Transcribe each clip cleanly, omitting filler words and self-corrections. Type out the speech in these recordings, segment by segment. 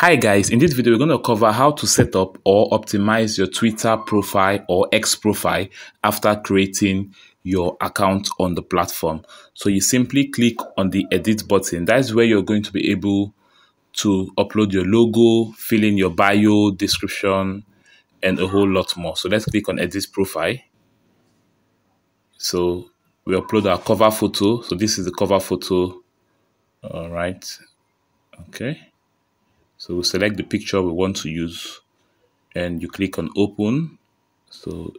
Hi guys, in this video we're going to cover how to set up or optimize your Twitter profile or X profile after creating your account on the platform. So you simply click on the edit button. That's where you're going to be able to upload your logo, fill in your bio, description, and a whole lot more. So let's click on edit profile. So we upload our cover photo. So this is the cover photo. All right. Okay. So we'll select the picture we want to use and you click on open. So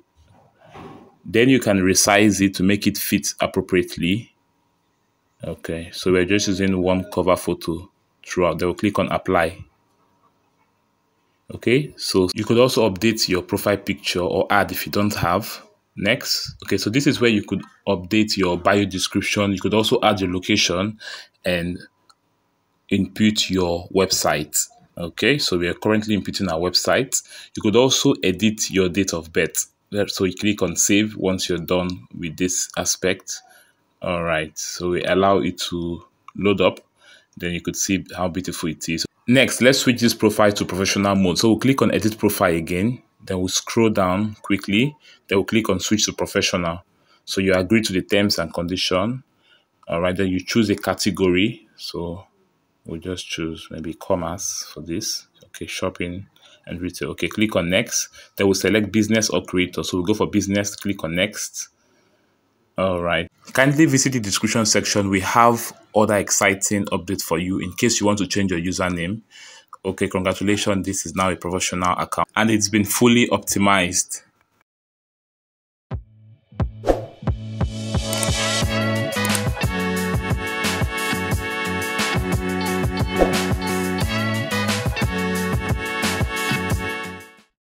then you can resize it to make it fit appropriately. Okay, so we're just using one cover photo throughout. Then we'll click on apply. Okay, so you could also update your profile picture or add if you don't have. Next. Okay, so this is where you could update your bio description. You could also add your location and input your website. Okay, so we are currently inputting our website. You could also edit your date of birth. So you click on save once you're done with this aspect. All right, so we allow it to load up. Then you could see how beautiful it is. Next, let's switch this profile to professional mode. So we'll click on edit profile again. Then we'll scroll down quickly. Then we'll click on switch to professional. So you agree to the terms and condition. All right, then you choose a category. So we'll just choose maybe commerce for this. Okay, shopping and retail. Okay, click on next. Then we'll select business or creator. So we'll go for business, click on next. All right. Kindly visit the description section. We have other exciting updates for you in case you want to change your username. Okay, congratulations. This is now a professional account and it's been fully optimized.